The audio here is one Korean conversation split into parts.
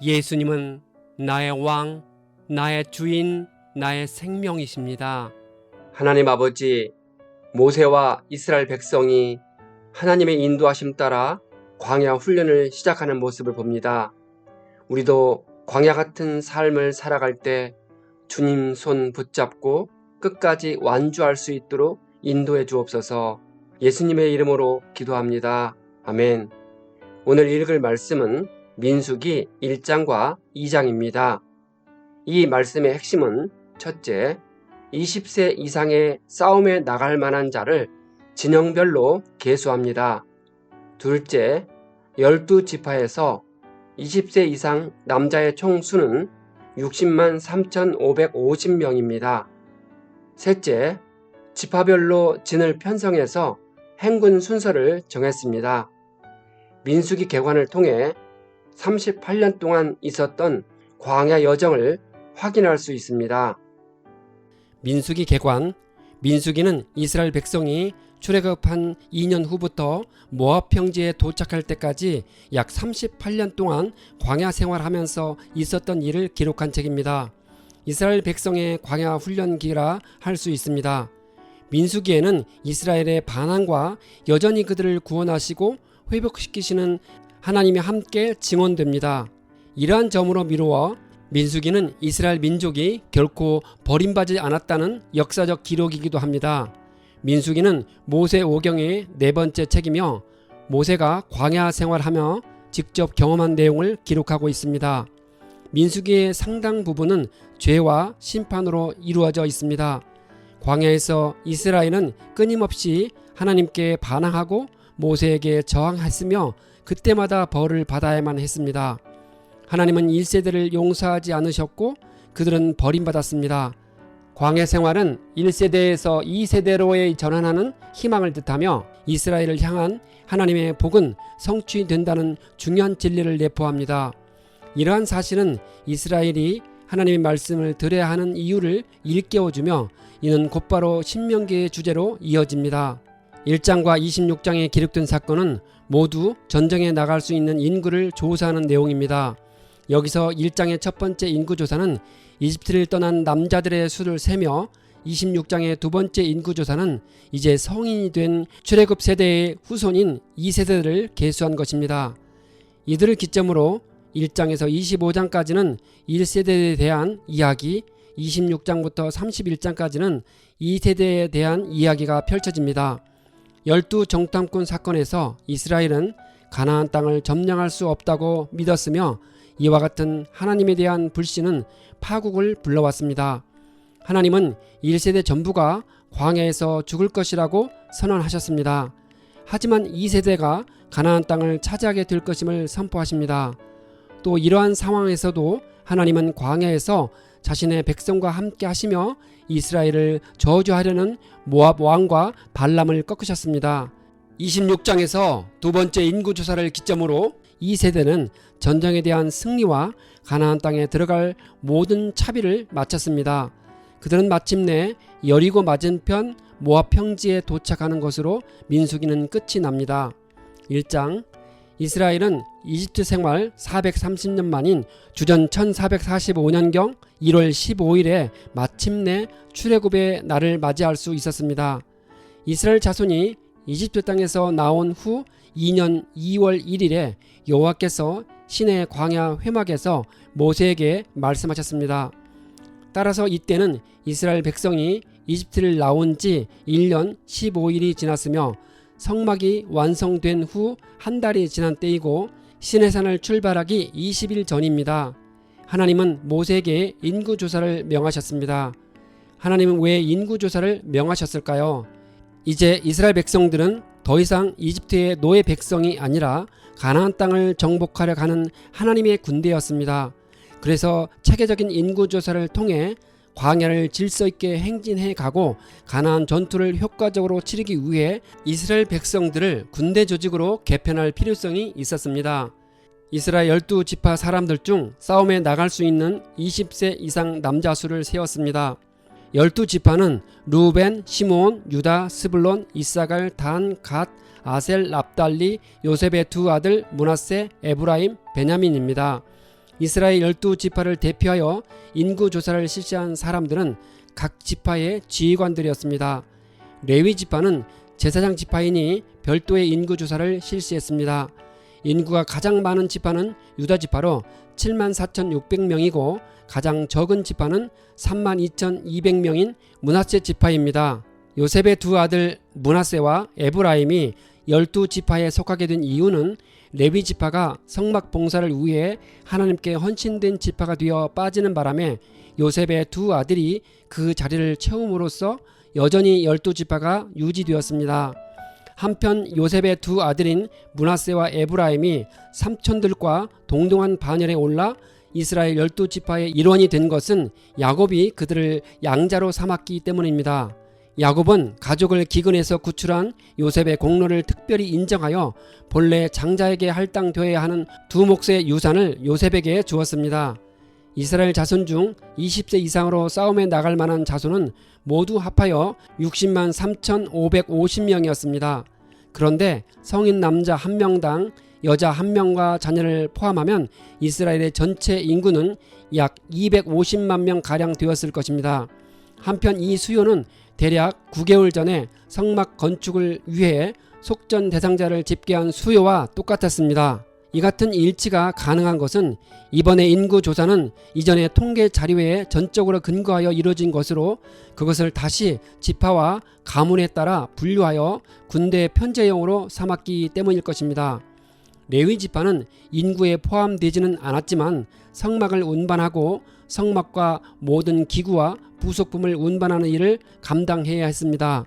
예수님은 나의 왕, 나의 주인, 나의 생명이십니다. 하나님 아버지, 모세와 이스라엘 백성이 하나님의 인도하심 따라 광야 훈련을 시작하는 모습을 봅니다. 우리도 광야 같은 삶을 살아갈 때 주님 손 붙잡고 끝까지 완주할 수 있도록 인도해 주옵소서. 예수님의 이름으로 기도합니다. 아멘. 오늘 읽을 말씀은 민수기 1장과 2장입니다. 이 말씀의 핵심은 첫째, 20세 이상의 싸움에 나갈 만한 자를 진영별로 계수합니다. 둘째, 12지파에서 20세 이상 남자의 총 수는 60만 3,550명입니다. 셋째, 지파별로 진을 편성해서 행군 순서를 정했습니다. 민수기 개관을 통해 38년 동안 있었던 광야 여정을 확인할 수 있습니다. 민수기 개관. 민수기는 이스라엘 백성이 출애굽한 2년 후부터 모압 평지에 도착할 때까지 약 38년 동안 광야 생활하면서 있었던 일을 기록한 책입니다. 이스라엘 백성의 광야 훈련기라 할 수 있습니다. 민수기에는 이스라엘의 반항과 여전히 그들을 구원하시고 회복시키시는 하나님이 함께 증언됩니다. 이러한 점으로 미루어 민수기는 이스라엘 민족이 결코 버림받지 않았다는 역사적 기록이기도 합니다. 민수기는 모세 오경의 네 번째 책이며 모세가 광야 생활하며 직접 경험한 내용을 기록하고 있습니다. 민수기의 상당 부분은 죄와 심판으로 이루어져 있습니다. 광야에서 이스라엘은 끊임없이 하나님께 반항하고 모세에게 저항했으며 그때마다 벌을 받아야만 했습니다. 하나님은 1세대를 용서하지 않으셨고 그들은 버림받았습니다. 광야 생활은 1세대에서 2세대로의 전환하는 희망을 뜻하며 이스라엘을 향한 하나님의 복은 성취된다는 중요한 진리를 내포합니다. 이러한 사실은 이스라엘이 하나님의 말씀을 들어야 하는 이유를 일깨워주며 이는 곧바로 신명기의 주제로 이어집니다. 1장과 26장에 기록된 사건은 모두 전쟁에 나갈 수 있는 인구를 조사하는 내용입니다. 여기서 1장의 첫 번째 인구조사는 이집트를 떠난 남자들의 수를 세며 26장의 두 번째 인구조사는 이제 성인이 된 출애굽 세대의 후손인 2세대를 계수한 것입니다. 이들을 기점으로 1장에서 25장까지는 1세대에 대한 이야기, 26장부터 31장까지는 2세대에 대한 이야기가 펼쳐집니다. 12정탐꾼 사건에서 이스라엘은 가나안 땅을 점령할 수 없다고 믿었으며 이와 같은 하나님에 대한 불신은 파국을 불러왔습니다. 하나님은 1세대 전부가 광야에서 죽을 것이라고 선언하셨습니다. 하지만 2세대가 가나안 땅을 차지하게 될 것임을 선포하십니다. 또 이러한 상황에서도 하나님은 광야에서 자신의 백성과 함께 하시며 이스라엘을 저주하려는 모압 왕과 발람을 꺾으셨습니다. 26장에서 두 번째 인구조사를 기점으로 2세대는 전쟁에 대한 승리와 가나안 땅에 들어갈 모든 차비를 마쳤습니다. 그들은 마침내 여리고 맞은편 모압 평지에 도착하는 것으로 민수기는 끝이 납니다. 1장. 이스라엘은 이집트 생활 430년 만인 주전 1445년경 1월 15일에 마침내 출애굽의 날을 맞이할 수 있었습니다. 이스라엘 자손이 이집트 땅에서 나온 후 2년 2월 1일에 여호와께서 시내 광야 회막에서 모세에게 말씀하셨습니다. 따라서 이때는 이스라엘 백성이 이집트를 나온 지 1년 15일이 지났으며 성막이 완성된 후 한 달이 지난 때이고 시내산을 출발하기 20일 전입니다. 하나님은 모세에게 인구조사를 명하셨습니다. 하나님은 왜 인구조사를 명하셨을까요? 이제 이스라엘 백성들은 더 이상 이집트의 노예 백성이 아니라 가나안 땅을 정복하려 가는 하나님의 군대였습니다. 그래서 체계적인 인구조사를 통해 광야를 질서 있게 행진해 가고 가나안 전투를 효과적으로 치르기 위해 이스라엘 백성들을 군대 조직으로 개편할 필요성이 있었습니다. 이스라엘 12지파 사람들 중 싸움에 나갈 수 있는 20세 이상 남자 수를 세웠습니다. 12지파는 루벤, 시므온, 유다, 스불론, 이사갈, 단, 갓, 아셀, 납달리, 요셉의 두 아들 므낫세, 에브라임, 베냐민입니다. 이스라엘 12지파를 대표하여 인구조사를 실시한 사람들은 각 지파의 지휘관들이었습니다. 레위 지파는 제사장 지파이니 별도의 인구조사를 실시했습니다. 인구가 가장 많은 지파는 유다 지파로 74,600명이고 가장 적은 지파는 32,200명인 므낫세 지파입니다. 요셉의 두 아들 므낫세와 에브라임이 12지파에 속하게 된 이유는 레위 지파가 성막 봉사를 위해 하나님께 헌신된 지파가 되어 빠지는 바람에 요셉의 두 아들이 그 자리를 채움으로써 여전히 12지파가 유지되었습니다. 한편 요셉의 두 아들인 므낫세와 에브라임이 삼촌들과 동등한 반열에 올라 이스라엘 12지파의 일원이 된 것은 야곱이 그들을 양자로 삼았기 때문입니다. 야곱은 가족을 기근에서 구출한 요셉의 공로를 특별히 인정하여 본래 장자에게 할당되어야 하는 두 몫의 유산을 요셉에게 주었습니다. 이스라엘 자손 중 20세 이상으로 싸움에 나갈 만한 자손은 모두 합하여 60만 3,550명이었습니다. 그런데 성인 남자 1명당 여자 1명과 자녀를 포함하면 이스라엘의 전체 인구는 약 250만 명가량 되었을 것입니다. 한편 이 수요는 대략 9개월 전에 성막 건축을 위해 속전 대상자를 집계한 수요와 똑같았습니다. 이 같은 일치가 가능한 것은 이번의 인구조사는 이전의 통계 자료에 전적으로 근거하여 이루어진 것으로 그것을 다시 지파와 가문에 따라 분류하여 군대 편제용으로 삼았기 때문일 것입니다. 레위 지파는 인구에 포함되지는 않았지만 성막을 운반하고 성막과 모든 기구와 부속품을 운반하는 일을 감당해야 했습니다.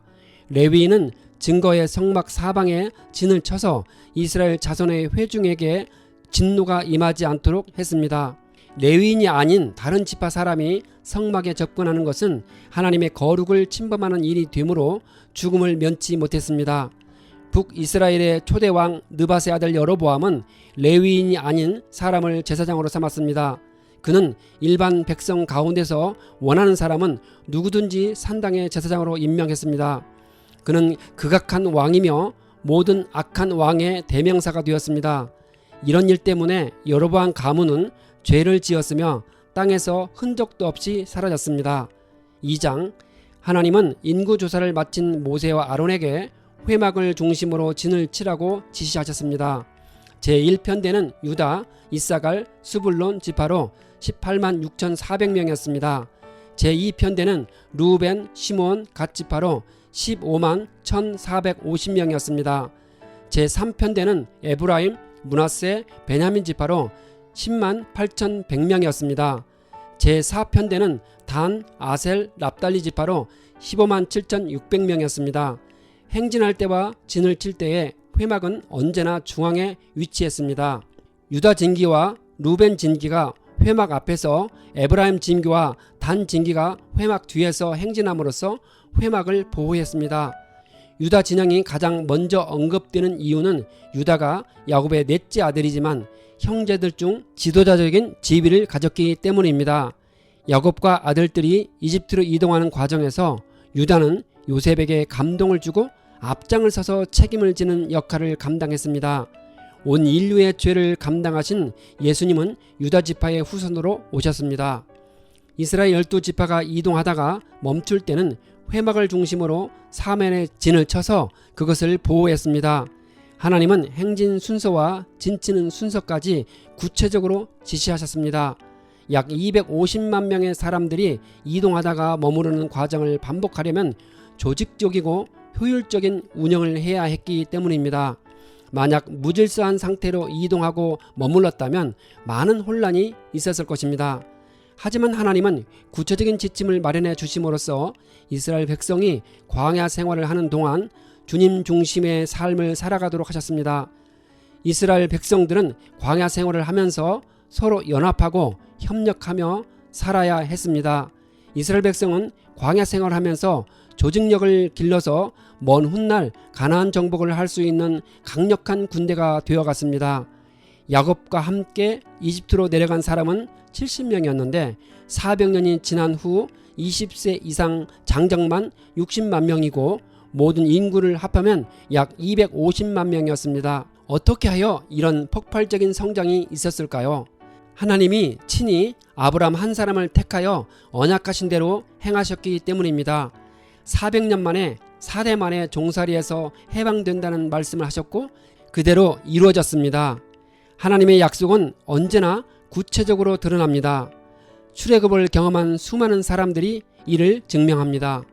레위인은 증거의 성막 사방에 진을 쳐서 이스라엘 자손의 회중에게 진노가 임하지 않도록 했습니다. 레위인이 아닌 다른 지파 사람이 성막에 접근하는 것은 하나님의 거룩을 침범하는 일이 되므로 죽음을 면치 못했습니다. 북이스라엘의 초대왕 느밧의 아들 여로보암은 레위인이 아닌 사람을 제사장으로 삼았습니다. 그는 일반 백성 가운데서 원하는 사람은 누구든지 산당의 제사장으로 임명했습니다. 그는 극악한 왕이며 모든 악한 왕의 대명사가 되었습니다. 이런 일 때문에 여로보암 가문은 죄를 지었으며 땅에서 흔적도 없이 사라졌습니다. 2장 하나님은 인구조사를 마친 모세와 아론에게 회막을 중심으로 진을 치라고 지시하셨습니다. 제1편대는 유다, 이사갈, 스불론 지파로 18만 6,400명이었습니다. 제2편대는 루벤, 시몬, 갓 지파로 15만 1,450명이었습니다. 제3편대는 에브라임, 므낫세, 베냐민 지파로 10만 8,100명이었습니다. 제4편대는 단, 아셀, 납달리 지파로 15만 7,600명이었습니다. 행진할 때와 진을 칠 때의 회막은 언제나 중앙에 위치했습니다. 유다 진기와 루벤 진기가 회막 앞에서 에브라임 진기와 단 진기가 회막 뒤에서 행진함으로써 회막을 보호했습니다. 유다 진영이 가장 먼저 언급되는 이유는 유다가 야곱의 넷째 아들이지만 형제들 중 지도자적인 지위를 가졌기 때문입니다. 야곱과 아들들이 이집트로 이동하는 과정에서 유다는 요셉에게 감동을 주고 앞장을 서서 책임을 지는 역할을 감당했습니다. 온 인류의 죄를 감당하신 예수님은 유다 지파의 후손으로 오셨습니다. 이스라엘 12지파가 이동하다가 멈출 때는 회막을 중심으로 사면의 진을 쳐서 그것을 보호했습니다. 하나님은 행진 순서와 진치는 순서까지 구체적으로 지시하셨습니다. 약 250만 명의 사람들이 이동하다가 머무르는 과정을 반복하려면 조직적이고 효율적인 운영을 해야 했기 때문입니다. 만약 무질서한 상태로 이동하고 머물렀다면 많은 혼란이 있었을 것입니다. 하지만 하나님은 구체적인 지침을 마련해 주심으로써 이스라엘 백성이 광야 생활을 하는 동안 주님 중심의 삶을 살아가도록 하셨습니다. 이스라엘 백성들은 광야 생활을 하면서 서로 연합하고 협력하며 살아야 했습니다. 이스라엘 백성은 광야 생활을 하면서 조직력을 길러서 먼 훗날 가나안 정복을 할 수 있는 강력한 군대가 되어갔습니다. 야곱과 함께 이집트로 내려간 사람은 70명이었는데 400년이 지난 후 20세 이상 장정만 60만 명이고 모든 인구를 합하면 약 250만 명이었습니다. 어떻게 하여 이런 폭발적인 성장이 있었을까요? 하나님이 친히 아브라함 한 사람을 택하여 언약하신 대로 행하셨기 때문입니다. 400년 만에 4대 만에 종살이에서 해방된다는 말씀을 하셨고 그대로 이루어졌습니다. 하나님의 약속은 언제나 구체적으로 드러납니다. 출애굽을 경험한 수많은 사람들이 이를 증명합니다.